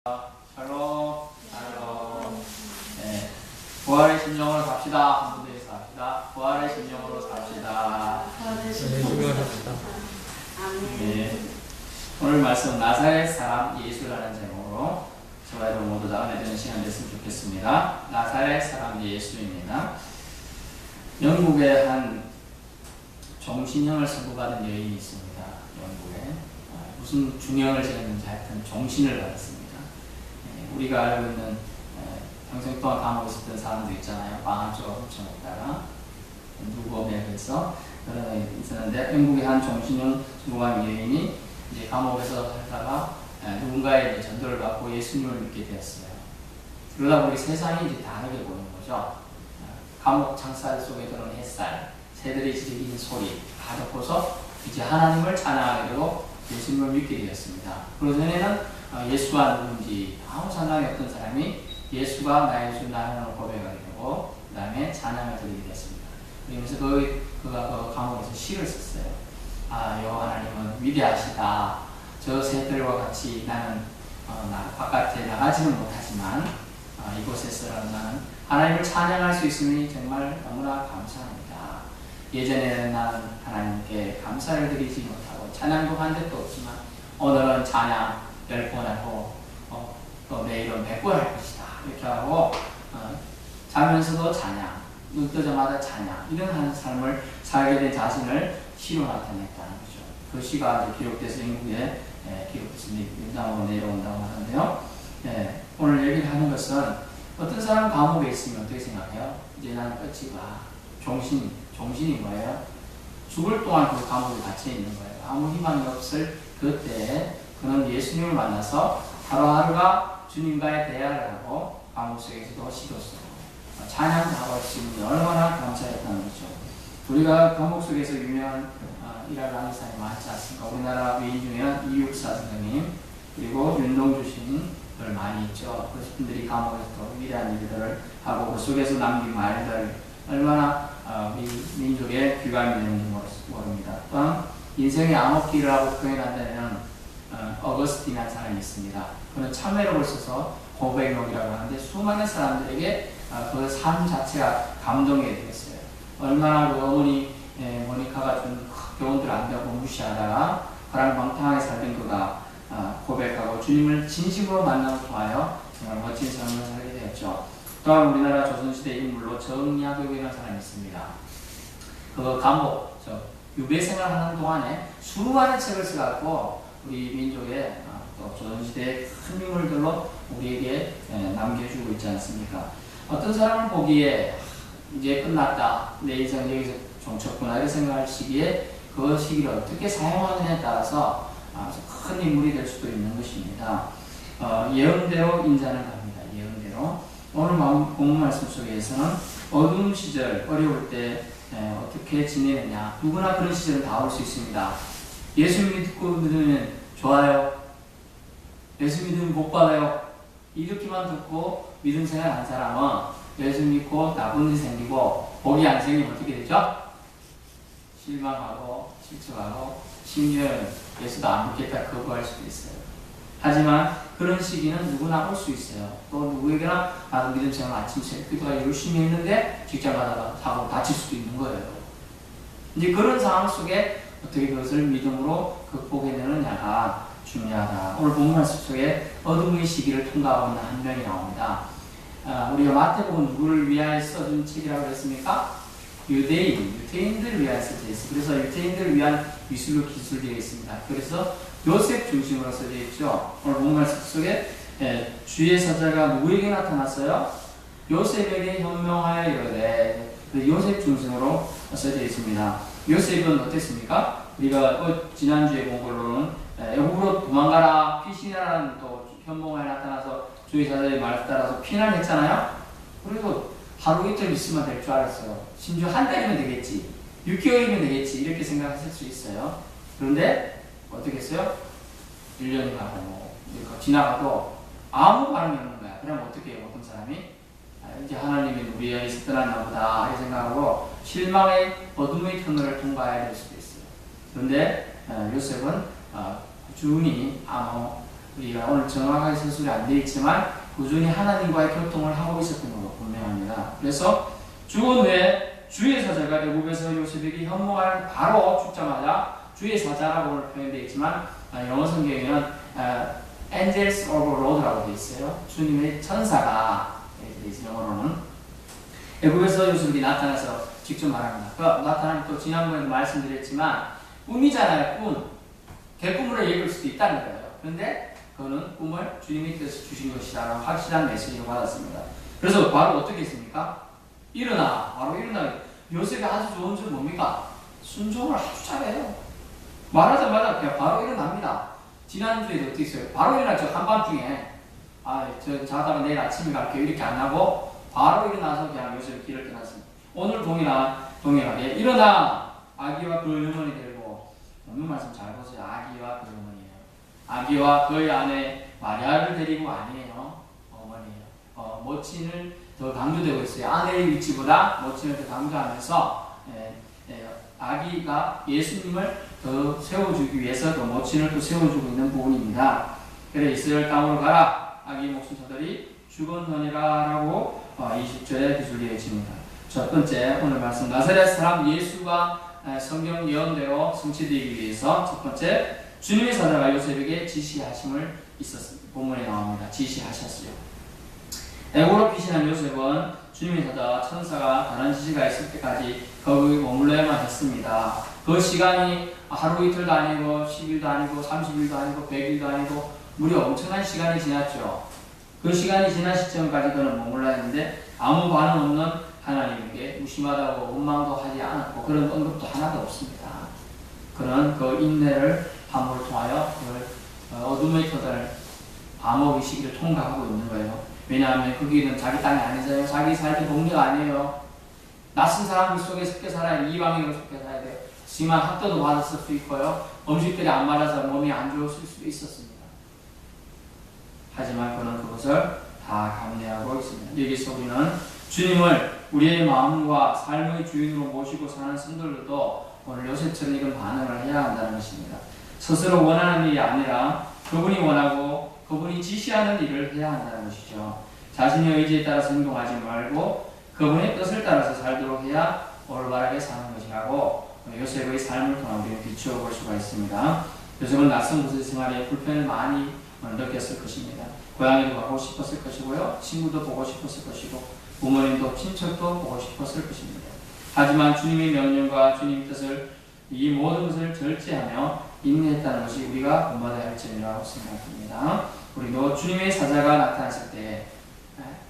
샬롬, 샬롬. 네, 부활의 심령으로 삽시다. 한 분들이 삽시다. 부활의 심령으로 삽시다. 네, 오늘 말씀 나사렛 사람 예수라는 제목으로 저와 여러분 모두 다 은혜 되는 시간 됐으면 좋겠습니다. 나사렛 사람 예수입니다. 영국에 한 종신형을 선고받은 여인이 있습니다. 영국에 무슨 중형을 지었는지 하여튼 종신을 받았습니다. 우리가 알고 있는 평생 동안 감옥에 있었던 사람들 있잖아요. 방아쪽을 훔쳐먹다가 누구업에 그래서 그런 애 있었는데 영국의 한 종신형 중고한 여인이 이제 감옥에서 살다가 누군가의 전도를 받고 예수님을 믿게 되었어요. 그러다 보니 세상이 이제 다르게 보이는 거죠. 감옥 창살 속에 들어오는 햇살, 새들이 지르는 소리 다 듣고서 이제 하나님을 찬양하게 되고 예수님을 믿게 되었습니다. 그전에는 예수가 누군지 아무 상관이 없던 사람이 예수가 나의 주 나를 고백하게 되고 그 다음에 찬양을 드리게 됐습니다. 그러면서 그가 그 감옥에서 시를 썼어요. 여호와 하나님은 위대하시다. 저 새들과 같이 나는 바깥에 나가지는 못하지만 이곳에서는 나는 하나님을 찬양할 수 있으니 정말 너무나 감사합니다. 예전에는 나는 하나님께 감사를 드리지 못하고 찬양도 한 적도 없지만 오늘은 찬양 10번 하고 또 내일은 100번 할 것이다. 이렇게 하고 자면서도 찬양, 눈 뜨자마자 찬양 이런 하는 삶을 살게 된 자신을 시로 나타냈다는 거죠. 그 시가 이제 기록돼서 영국에 기록됐습니다. 민담으로 내려온다고 하는데요. 오늘 얘기를 하는 것은 어떤 사람 감옥에 있으면 어떻게 생각해요? 이제 나는 끝이다. 종신인 거예요. 죽을 동안 그 감옥에 갇혀 있는 거예요. 아무 희망이 없을 그때 그는 예수님을 만나서 하루하루가 주님과의 대화를 하고 감옥 속에서도 시도 쓰고 찬양도 하고 할 수 있는 얼마나 감사했다는 거죠. 우리가 감옥 속에서 유명한 일화를 하는 사람이 많지 않습니까? 우리나라 위인 중에는 이육사 선생님 그리고 윤동주 시인들 많이 있죠. 그래서 분들이 감옥에서 또 위대한 일들을 하고 그 속에서 남긴 말들 얼마나 우리 민족의 귀감이 되는지 모릅니다. 또한 인생의 암흑기를 하고 표현한다면 어거스틴이라는 사람이 있습니다. 그는 참회록을 써서 고백록이라고 하는데 수많은 사람들에게 그 삶 자체가 감동이 되었어요. 얼마나 그 어머니 모니카가 준 교훈들 안 되고 무시하다가 그랑방탕하게 살던 그가 고백하고 주님을 진심으로 만나고 통하여 정말 멋진 삶을 살게 되었죠. 또한 우리나라 조선시대 인물로 정약용이라는 사람이 있습니다. 그 감옥, 유배 생활하는 동안에 수많은 책을 써갖고 우리 민족의 또 조선시대의 큰 인물들로 우리에게 남겨주고 있지 않습니까? 어떤 사람을 보기에 이제 끝났다, 내 인생 여기서 종쳤구나 이렇게 생각할 시기에 그 시기를 어떻게 사용하느냐에 따라서 아주 큰 인물이 될 수도 있는 것입니다. 예언대로 인자는 갑니다. 예언대로. 오늘 본문 말씀 속에서는 어두운 시절, 어려울 때 어떻게 지내느냐. 누구나 그런 시절은 다 올 수 있습니다. 예수 믿으면 좋아요. 예수 믿으면 복 받아요. 이렇게만 듣고 믿음 생활한 사람은 예수 믿고 나쁜 일 생기고 복이 안 생기면 어떻게 되죠? 실망하고 실족하고 심지어 예수도 안 믿겠다 거부할 수도 있어요. 하지만 그런 시기는 누구나 올 수 있어요. 또 누구에게나 나도 믿음 생활 아침 기도가 열심히 했는데 직장 가다가 사고 다칠 수도 있는 거예요. 이제 그런 상황 속에 어떻게 그것을 믿음으로 극복해내느냐가 중요하다. 오늘 본문 말씀 속에 어둠의 시기를 통과하고 있는 한 명이 나옵니다. 우리가 마태복음 누구를 위하여 써준 책이라고 했습니까? 유대인들을 위하여 써져 있습니다. 그래서 유대인들을 위한 미술로 기술되어 있습니다. 그래서 요셉 중심으로 써져 있죠. 오늘 본문 말씀 속에 주의 사자가 누구에게 나타났어요? 요셉에게 현명하여 이르되 요셉 중심으로 써져 있습니다. 요셉은 어땠습니까? 우리가 지난주에 본 걸로는 애굽으로 도망가라 피신이라는 또 현몽에 나타나서 주의 사자의 말에 따라서 피난했잖아요. 그리고 하루 이틀 있으면 될 줄 알았어요. 심지어 한 달이면 되겠지, 6개월이면 되겠지 이렇게 생각하실 수 있어요. 그런데 어떻게 했어요? 1년이 가고 지나가도 아무 반응이 없는 거야. 그럼 어떻게 해요? 어떤 사람이 이제 하나님이 우리에게서 떠났나 보다 이렇게 생각하고 실망의 어둠의 터널을 통과해야 될 수도 있어요. 그런데 요셉은 꾸준히 아무 우리가 오늘 정확하게 서술이 안 되어 있지만 꾸준히 하나님과의 교통을 하고 있었던 것으로 분명합니다. 그래서 죽은 후에 주의 사자가 애굽에서 요셉에게 현몽을 바로 죽자마자 주의 사자라고 오늘 표현되어 있지만 영어 성경에는 Angels of the Lord라고 되어 있어요. 주님의 천사가 영어로는 애굽에서 요셉에게 나타나서 직접 말합니다. 그 나타나면 또 지난번에도 말씀드렸지만 꿈이잖아요. 꿈. 개꿈으로 읽을 수도 있다는 거예요. 그런데 그거는 꿈을 주님이 뜻을 주신 것이다라고 확실한 메시지를 받았습니다. 그래서 바로 어떻게 했습니까? 일어나. 바로 일어나. 요셉이 아주 좋은 점 뭡니까? 순종을 아주 잘해요. 말하자마자 그냥 바로 일어납니다. 지난주에도 어떻게 했어요? 바로 일어났죠. 한밤중에. 저 자다가 내일 아침에 갈게요. 이렇게 안 하고 바로 일어나서 그냥 요셉의 길을 떠났습니다. 오늘 동일하게 일어나 아기와 그 어머니 데리고 오늘 말씀 잘 보세요. 아기와 그 어머니예요. 아기와 그의 아내 마리아를 데리고 아니에요. 어머니예요. 모친을 더 강조되고 있어요. 아내의 위치보다 모친을 더 강조하면서 아기가 예수님을 더 세워주기 위해서 또 모친을 또 세워주고 있는 부분입니다. 그래 이스라엘 땅으로 가라. 아기 목숨자들이 죽었느니라 라고 20절에 기술되어 있습니다. 첫 번째 오늘 말씀 나사렛 사람 예수가 성경 예언대로 성취되기 위해서 첫 번째 주님의 사자가 요셉에게 지시하심을 있었습니다. 본문에 나옵니다. 지시하셨어요. 애고로 피신한 요셉은 주님의 사자 천사가 다른 지시가 있을 때까지 거기 머물러야만 했습니다. 그 시간이 하루 이틀도 아니고 10일도 아니고 30일도 아니고 100일도 아니고 무려 엄청난 시간이 지났죠. 그 시간이 지난 시점까지 그는 머물러야 했는데 아무 반응 없는 하나님에게 무심하다고 원망도 하지 않았고 그런 언급도 하나도 없습니다. 그는 그 인내를 함으로 통하여 그 어둠의 터널 암흑의 시기를 통과하고 있는 거예요. 왜냐하면 거기는 자기 땅이 아니잖아요. 자기 살던 동네가 아니에요. 낯선 사람들 속에 섞여 살아야 이방인으로 섞여 살아야 돼요. 심한 학대도 받았을 수 있고요. 음식들이 안 맞아서 몸이 안 좋았을 수도 있었습니다. 하지만 그는 그것을 다 감내하고 있습니다. 여기서 우리는 주님을 우리의 마음과 삶의 주인으로 모시고 사는 성도들도 오늘 요셉처럼 이런 반응을 해야 한다는 것입니다. 스스로 원하는 일이 아니라 그분이 원하고 그분이 지시하는 일을 해야 한다는 것이죠. 자신의 의지에 따라서 행동하지 말고 그분의 뜻을 따라서 살도록 해야 올바르게 사는 것이라고 요셉의 삶을 통해 우리는 비추어 볼 수가 있습니다. 요셉은 낯선 곳의 생활에 불편을 많이 느꼈을 것입니다. 고향에도 가고 싶었을 것이고요. 친구도 보고 싶었을 것이고 부모님도 친척도 보고 싶었을 것입니다. 하지만 주님의 명령과 주님의 뜻을 이 모든 것을 절제하며 인내했다는 것이 우리가 본받아야 할 점이라고 생각합니다. 우리도 주님의 사자가 나타났을 때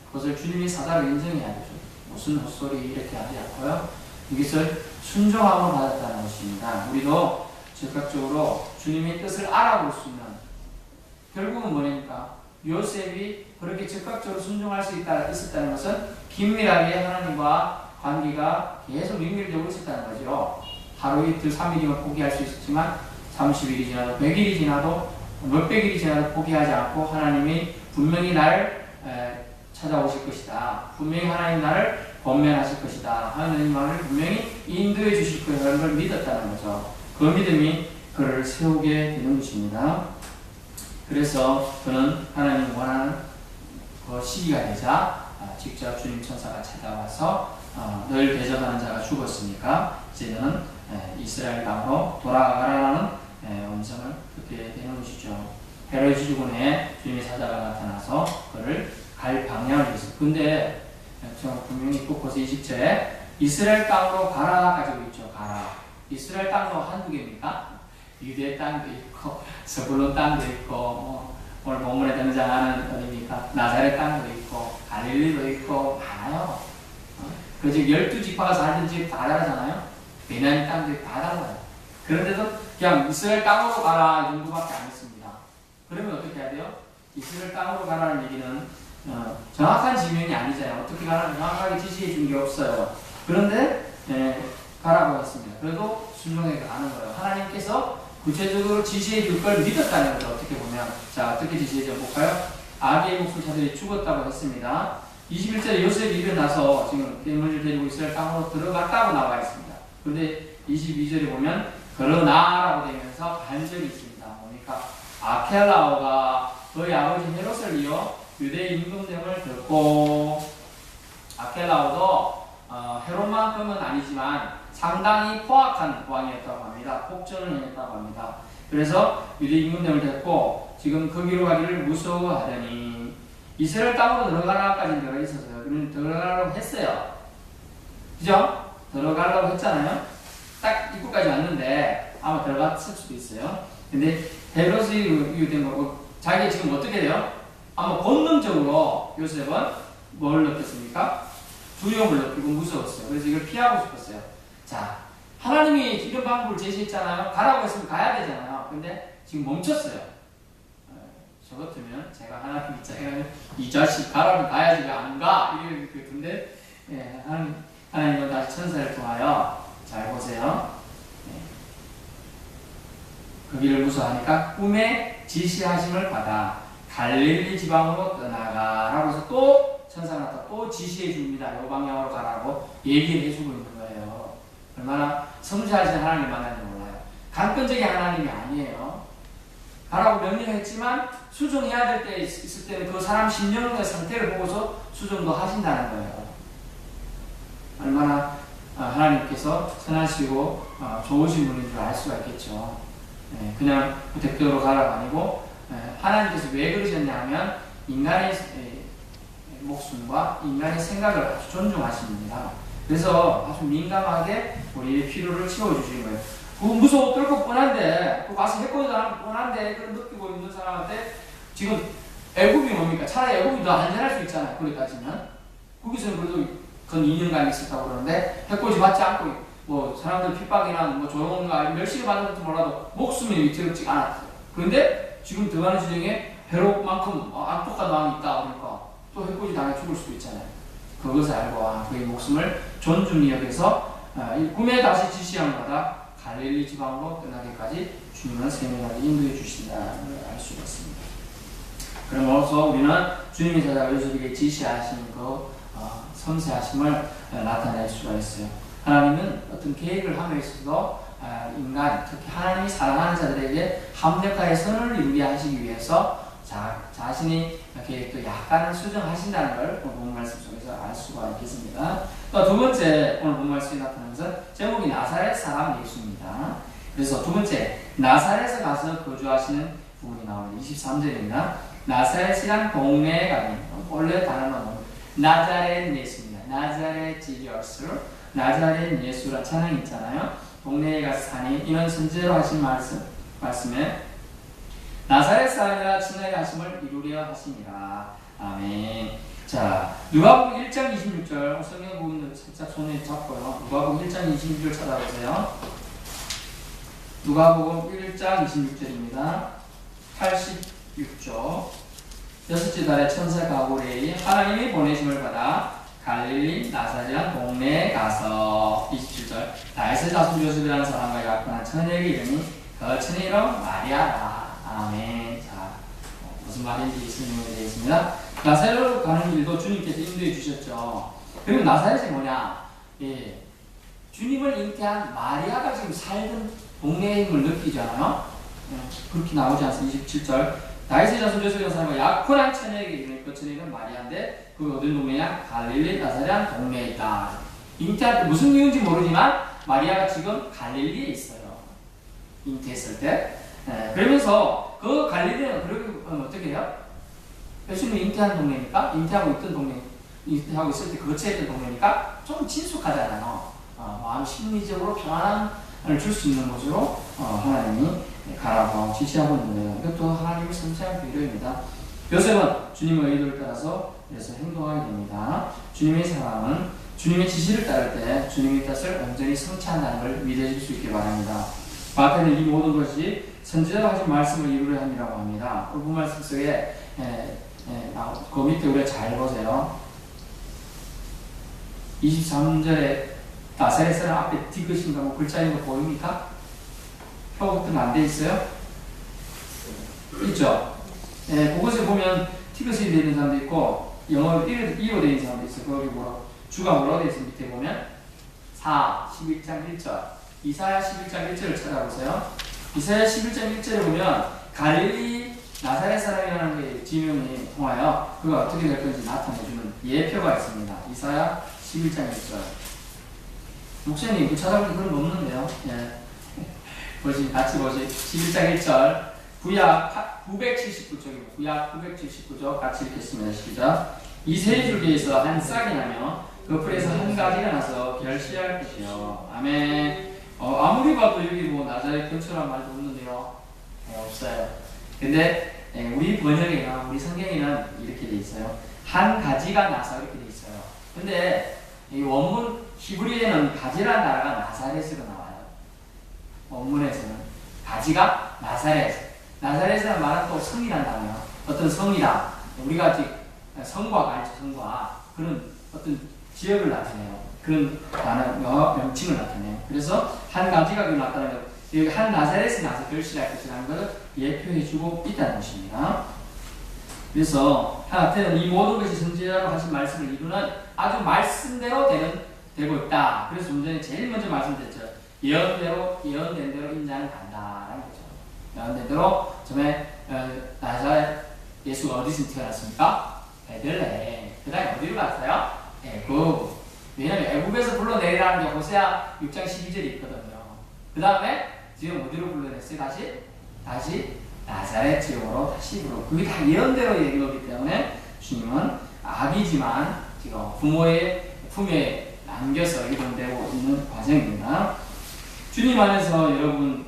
그것을 주님의 사자로 인정해야 되죠. 무슨 헛소리 이렇게 하지 않고요. 이것을 순종함으로 받았다는 것입니다. 우리도 즉각적으로 주님의 뜻을 알아볼 수 있는 결국은 뭐냐니까 요셉이 그렇게 즉각적으로 순종할 수 있었다는 것은 긴밀하게 하나님과 관계가 계속 밀밀되고 있었다는 거죠. 하루 이틀 3일이면 포기할 수 있었지만 30일이 지나도 100일이 지나도 몇백일이 지나도 포기하지 않고 하나님이 분명히 나를 찾아오실 것이다. 분명히 하나님 나를 권면하실 것이다. 하나님 나를 분명히 인도해 주실 것이라는 걸 믿었다는 거죠. 그 믿음이 그를 세우게 되는 것입니다. 그래서 그는 하나님 원하는 그 시기가 되자 직접 주님 천사가 찾아와서 늘 대적하는 자가 죽었으니까 이제는 이스라엘 땅으로 돌아가라는 음성을 듣게 되는 것이죠. 헤롯이 죽은 후에 주님의 사자가 나타나서 그를 갈 방향을 줬어요. 근데 분명히 꼭 20절에 이스라엘 땅으로 가라 가지고 있죠. 가라. 이스라엘 땅도 한두 개입니까? 유대 땅도 있고 서불론 땅도 있고 오늘 본문에 등장하는 어디입니까? 나사렛 땅도 있고 갈릴리도 있고 많아요. 그즉 12지파가 살던 집 다 다르잖아요. 베냐민 땅도 다 달라요. 그런데도 그냥 이스라엘 땅으로 가라 이 정도밖에 안 했습니다. 그러면 어떻게 해야 돼요? 이스라엘 땅으로 가라는 얘기는 정확한 지명이 아니잖아요. 어떻게 가라는 정확하게 지시해 준 게 없어요. 그런데 가라고 했습니다. 그래도 순종해 가는 거예요. 하나님께서 구체적으로 지시해 줄 걸 믿었다는 거죠. 어떻게 보면. 자, 어떻게 지시해 줘 볼까요? 아기의 목숨자들이 죽었다고 했습니다. 21절에 요셉이 일어나서 지금 대문을 데리고 이스라엘 땅으로 들어갔다고 나와 있습니다. 그런데 22절에 보면 그러나라고 되면서 반절이 있습니다. 그러니까 아켈라오가 그의 아버지 헤롯을 이어 유대 임금됨을 듣고 아켈라오도 헤롯만큼은 아니지만 상당히 포악한 왕이었다고 합니다. 폭전을 해냈다고 합니다. 그래서 유대 임금됨을 듣고 지금 거기로 가기를 무서워하더니 이스라엘 땅으로 들어가라까지 들어가 있어서요. 그는 들어가려고 했어요. 그죠? 들어가려고 했잖아요. 딱 입구까지 왔는데 아마 들어갔을 수도 있어요. 근데 헤롯이 이유된 거고 자기가 지금 어떻게 돼요? 아마 본능적으로 요셉은 뭘 느꼈습니까? 두려움을 느끼고 무서웠어요. 그래서 이걸 피하고 싶었어요. 자, 하나님이 이런 방법을 제시했잖아요. 가라고 했으면 가야 되잖아요. 근데 지금 멈췄어요. 저 같으면 제가 하나님 입장에 이 자식 가라면 가야지 왜 안 가? 이럴 것 같은데 예, 하나님은 다시 천사를 통하여 잘 보세요. 예. 그 길을 무서워하니까 꿈에 지시하심을 받아 갈릴리 지방으로 떠나가라고 해서 또 천사가 나타나 또 지시해 줍니다. 이 방향으로 가라고 얘기를 해주고 있는 거예요. 얼마나 섬세하신 하나님을 만나는지 몰라요. 강권적인 하나님이 아니에요. 가라고 명령했지만 수정해야 될 때 있을 때는 그 사람 심령의 상태를 보고서 수정도 하신다는 거예요. 얼마나 하나님께서 선하시고 좋으신 분인 줄 알 수가 있겠죠. 그냥 대표로 가라고 아니고 하나님께서 왜 그러셨냐 하면 인간의 목숨과 인간의 생각을 아주 존중하십니다. 그래서 아주 민감하게 우리의 필요를 채워주시는 거예요. 무서워 떨고 뻔한데 또 가서 해코지도 않고 뻔한데 그런 느끼고 있는 사람한테 지금 애굽이 뭡니까? 차라리 애굽이 더 안전할 수 있잖아요. 그래 따지면 거기서는 그래도 건 2년간 있었다고 그러는데 해코지 받지 않고 뭐 사람들 핍박이나 뭐 조롱과 멸시를 받는 것도 몰라도 목숨이 위태롭지 않았어요. 그런데 지금 들어가는 지정에 헤롯만큼 악독한 왕이 있다 그러니까 또 해코지 당해 죽을 수도 있잖아요. 그것을 알고 그의 목숨을 존중히 여겨서 꿈에 다시 지시함을 받아 갈릴리 지방으로 떠나기까지 주님은 세밀하게 인도해 주신다는 걸 알 수가 있습니다. 그러므로서 우리는 주님이 찾아가 요셉에게 지시하신 그 섬세하심을 나타낼 수가 있어요. 하나님은 어떤 계획을 함에 있어서 인간, 특히 하나님이 사랑하는 자들에게 합력하여 선을 이루게 하시기 위해서 자신이 계획도 약간은 수정하신다는 걸 본 말씀 속에서 알 수가 있겠습니다. 또 두 번째 오늘 본 말씀이 나타나는 것은 제목이 나사렛 사람 예수입니다. 그래서 두 번째 나사렛에 가서 거주하시는 부분이 나오는 23절입니다. 나사렛이란 동네에 가면 원래 단어는 나자렛 예수입니다. 나자렛 지저스, 나자렛 예수라 찬양이 있잖아요. 동네에 가서 사니 이는 선제로 하신 말씀에 나사렛 사람이라 친하게 하심을 이루려 하심이라. 아멘. 자, 누가복음 1장 26절 성경 부분을 살짝 손에 잡고요. 누가복음 1장 26절 찾아보세요. 누가복음 1장 26절입니다. 86조 여섯째 달에 천사 가브리엘이 하나님이 보내심을 받아 갈릴리 나사렛 동네에 가서 27절 다윗의 자손 요셉이라는 사람과 약혼한 처녀에게 이르니 그 처녀 이름 마리아라. 아멘. 자, 무슨 말인지 설명해 드리겠습니다. 나사렛으로 가는 길도 주님께서 인도해 주셨죠. 그리고 나사렛이 뭐냐? 예, 주님을 잉태한 마리아가 지금 살던 동네의 힘을 느끼잖아요. 예, 그렇게 나오지 않습니까? 27절 다윗의 자손 요셉이라는 사람과 약혼한 처녀에게 이르니 그 처녀는 마리아인데 그 어떤 동네냐? 갈릴리 나사렛 동네에 있다. 잉태할 때 무슨 이유인지 모르지만 마리아가 지금 갈릴리에 있어요. 잉태했을 때. 그러면서 그 갈릴리는 그러면 어떻게 해요? 예수님이 잉태한 동네니까 잉태하고 있던 동네, 잉태하고 있을 때 거처했던 동네니까 좀 친숙하잖아요. 마음 심리적으로 평안을 줄 수 있는 곳으로 하나님이 가라고 지시하고 있는 거예요. 이것도 하나님의 섬세한 배려입니다. 요셉은 주님의 의도를 따라서 그래서 행동하게 됩니다. 주님의 사랑은 주님의 지시를 따를 때 주님의 뜻을 온전히 성취한다는 걸 믿으실 수 있게 바랍니다. 마태는 이 모든 것이 선지자로 하신 말씀을 이루려 함이라고 합니다. 그 말씀 속에 그 밑에 우리가 잘 보세요. 23절에 나사렛 사람 앞에 디귿인가 뭐 글자 있는 거 보입니까? 표 같은 거 안 돼 있어요? 있죠? 그것을 보면 디귿이 되어 있는 사람도 있고 영어로 이로 되어 있는 사람도 있어요. 거기 주가 뭐라고 되어 있어요? 밑에 보면 11장 1절 이사야 11장 1절을 찾아보세요. 이사야 11장 1절에 보면 갈릴리 나사렛 사람이라는 게 지명이 통하여 그가 어떻게 될 건지 나타내주는 예표가 있습니다. 이사야 11장 1절. 목사님 그 찾아보니 그런 거 없는데요. 예. 같이 보시. 11장 1절. 구약 979쪽입니다. 구약 979쪽 같이 읽겠습니다. 시작. 이 세 줄기에서 한 싹이 나며 그 풀에서 한 가지가 나서 결실할 것이요. 아멘. 아무리 봐도 여기 뭐 나사렛 근처란 말도 없는데요. 없어요. 근데 우리 번역이나 우리 성경에는 이렇게 돼 있어요. 한 가지가 나서 이렇게 돼 있어요. 근데 이 원문 히브리에는 가지라는 단어가 나사렛으로 나와요. 원문에서는 가지가 나사렛. 나사렛이라는 말은 또 성이라는 단어예요. 어떤 성이다. 우리가 아직 성과 알죠. 성과 그런 어떤 지역을 나타내요. 그런 단어 명칭을 나타내요. 그래서 한 가지가 그 나타나면 여기 한 나사렛이 나서 결실할 것이라는 것을 예표해주고 있다는 것입니다. 그래서 하나님은 이 모든 것이 선지자로 하신 말씀을 이루는 아주 말씀대로 되고 있다. 그래서 좀 전에 제일 먼저 말씀드렸죠. 예언된 대로 인자는 간다라는 거죠. 예언된 대로 처음에 나사렛 예수가 어디서 태어났습니까? 베들레헴. 그 다음에 어디로 갔어요? 애굽. 왜냐하면 애굽에서 불러내리라는 게 호세아 6장 12절이 있거든요. 그 다음에 지금 어디로 불러냈어요? 다시 나사렛 지역으로 다시 불러. 그게 다 예언대로 얘기하기 때문에 주님은 아기지만 지금 부모의 품에 남겨서 이동되고 있는 과정입니다. 주님 안에서 여러분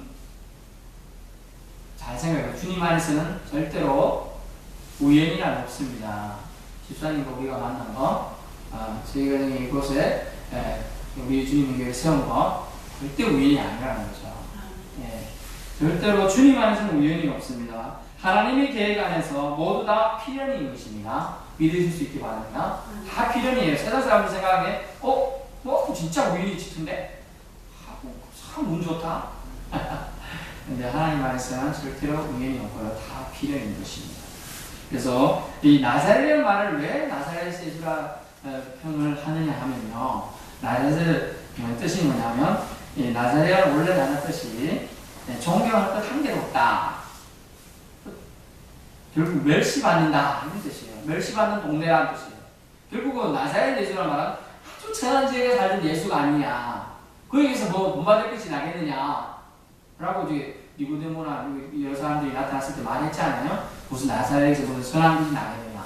잘 생각해요. 주님 안에서는 절대로 우연이란 없습니다. 집사님과 우리가 만난 거, 저희가 이곳에 우리 주님 교회 세운 거 절대 우연이 아니라는 거죠. 예. 절대로 주님 안에서는 우연이 없습니다. 하나님의 계획 안에서 모두 다 필연인 것입니다. 믿으실 수 있기 바랍니다. 다 필연이에요. 세상 사람들 생각하기에 뭐 진짜 우연이 짙은데 참 운 좋다. 근데 하나님 안에서는 절대로 우연이 없고요. 다 필연인 것입니다. 그래서 이 나사렛이라는 말을 왜 나사렛 예수라 평을 하느냐 하면요. 나사렛의 뜻이 뭐냐면 이 나사렛은 원래 단어 뜻이 존경할 것 한 개도 없다. 결국 멸시받는다 이런 뜻이에요. 멸시받는 동네라는 뜻이에요. 결국은 나사렛 예수라는 말은 아주 천한 지역에 살던 예수가 아니냐. 거기에서 뭐 본받을 것이 나겠느냐 라고 이제 니고데모나 여러 사람들이 나타났을 때 말했잖아요. 무슨 나사렛에서 무슨 선한 것이 나겠느냐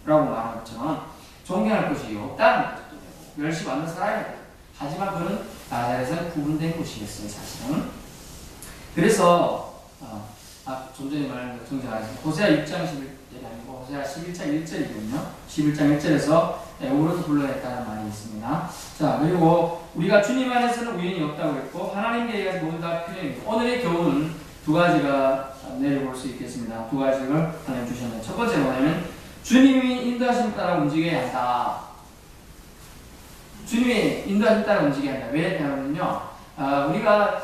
라고 말한 것처럼 존경할 것이 없다는 것도 되고 멸시받는 사람이 되고 하지만 그런 나사렛은 구분된 곳이겠어요. 사실은. 그래서 좀 전에 말한 것 정정하겠습니다. 호세아 6장 11절이 아니고 호세아 11장 1절이거든요. 11장 1절에서 우로서 불러냈다는 말이 있습니다. 자, 그리고 우리가 주님 안에서는 우연이 없다고 했고 하나님께 의해서 모두 다 필연입니다. 오늘의 교훈은 두 가지가 내려볼 수 있겠습니다. 두 가지를 하나님 주셨는데 첫 번째 뭐냐면 주님이 인도하심 따라 움직여야 한다. 주님이 인도하심 따라 움직여야 한다. 왜냐하면요, 우리가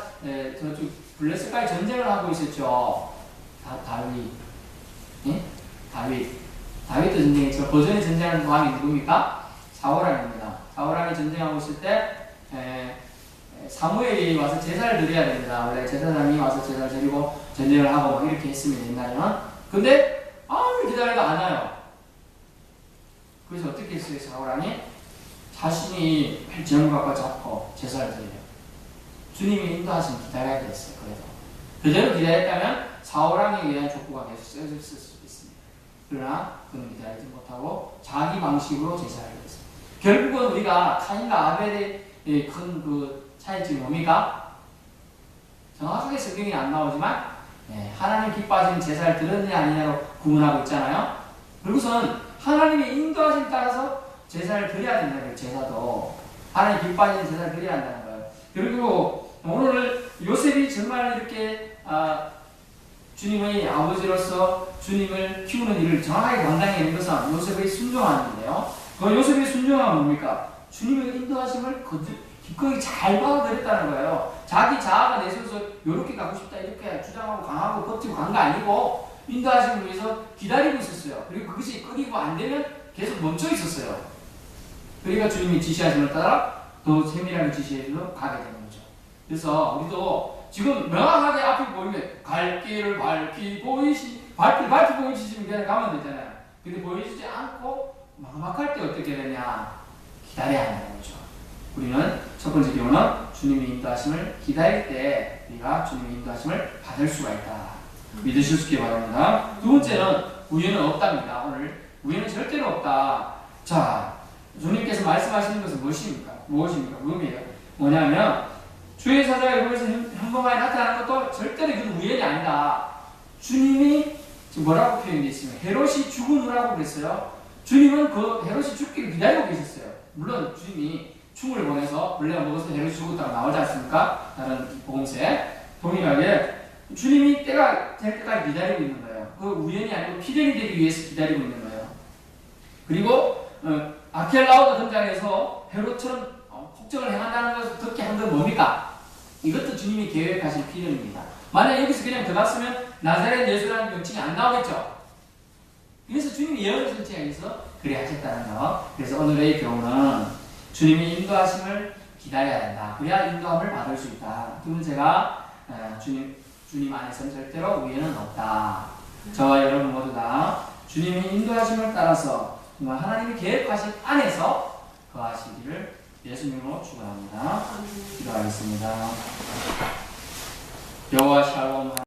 저쪽 블레셋과의 전쟁을 하고 있었죠. 다윗. 예? 다윗도 전쟁했죠. 버전의 전쟁하는 왕이 누굽니까? 사울왕입니다. 사울왕이 전쟁하고 있을 때 사무엘이 와서 제사를 드려야 됩니다. 원래 제사장이 와서 제사를 드리고 전쟁을 하고 막 이렇게 했습니다. 옛날에는. 근데 아무리 기다려도 안 와요. 그래서 어떻게 했어요? 사울왕이 자신이 정박과 잡고 제사를 드려요. 주님이 인도하시면 기다려야 됐어요. 그대로 기다렸다면 사울왕에 의한 족구가 계속 쓰여질 수 있습니다. 그러나 그는 기다리지 못하고 자기 방식으로 제사를 했습니다. 결국은 우리가 카인과 아벨의 큰 그 차이점이 뭡니까? 정확하게 성경이 안 나오지만 하나님 기뻐하시는 제사를 드렸느냐 아니냐로 구분하고 있잖아요. 그리고선 하나님의 인도하심 따라서 제사를 드려야 된다는 거예요. 제사도 하나님 기뻐하시는 제사를 드려야 한다는 거예요. 그리고 오늘 요셉이 정말 이렇게 주님의 아버지로서 주님을 키우는 일을 정확하게 감당해낸 것은 요셉의 순종함인데요. 그 요셉의 순종함은 뭡니까? 주님의 인도하심을 기꺼이 잘 받아들였다는 거예요. 자기 자아가 내세워서 이렇게 가고 싶다 이렇게 주장하고 강하고 버티고 간 거 아니고 인도하심을 위해서 기다리고 있었어요. 그리고 그것이 끊이고 안 되면 계속 멈춰 있었어요. 그러니까 주님이 지시하심을 따라 더 세밀하게 지시해서 가게 되는 거죠. 그래서 우리도 지금 명확하게 앞이 보이면 갈 길을 밝히고 발길 보여주시면 그냥 가면 되잖아요. 근데 보여주지 않고 막막할 때 어떻게 되냐? 기다려야 한다는 거죠. 우리는 첫 번째 교훈은 주님의 인도하심을 기다릴 때 우리가 주님의 인도하심을 받을 수가 있다. 믿으실 수 있게 바랍니다. 두 번째는 우연은 없답니다. 오늘 우연은 절대로 없다. 자, 주님께서 말씀하시는 것은 무엇입니까? 무엇이에요? 뭐냐면 주의 사자가 여기서 현범하에 나타나는 것도 절대로 이건 우연이 아니다. 주님이 지금 뭐라고 표현되어 있으면 헤롯이 죽음이라고 그랬어요. 주님은 그 헤롯이 죽기를 기다리고 계셨어요. 물론 주님이 충을 보내서 벌레가 먹어서 헤롯이 죽었다고 나오지 않습니까? 다른 복음서에 동일하게 주님이 때가 될 때까지 기다리고 있는 거예요. 그 우연이 아니고 필연이 되기 위해서 기다리고 있는 거예요. 그리고 아켈라오가 등장해서 헤롯처럼 폭정을 행한다는 것을 듣게 한 건 뭡니까? 이것도 주님이 계획하신 필연입니다. 만약 여기서 그냥 들어갔으면 나사렛 예수라는 명칭이 안 나오겠죠. 그래서 주님이 예언을 선지하면서 그래 하셨다는 거. 그래서 오늘의 교훈은 주님의 인도하심을 기다려야 된다. 그래야 인도함을 받을 수 있다. 두 번째가 주님 안에서는 절대로 우연은 없다. 저와 여러분 모두 다 주님의 인도하심을 따라서 정말 하나님이 계획하신 안에서 거하시기를 예수님으로 축원합니다. 기도하겠습니다. 여호와 샬롬.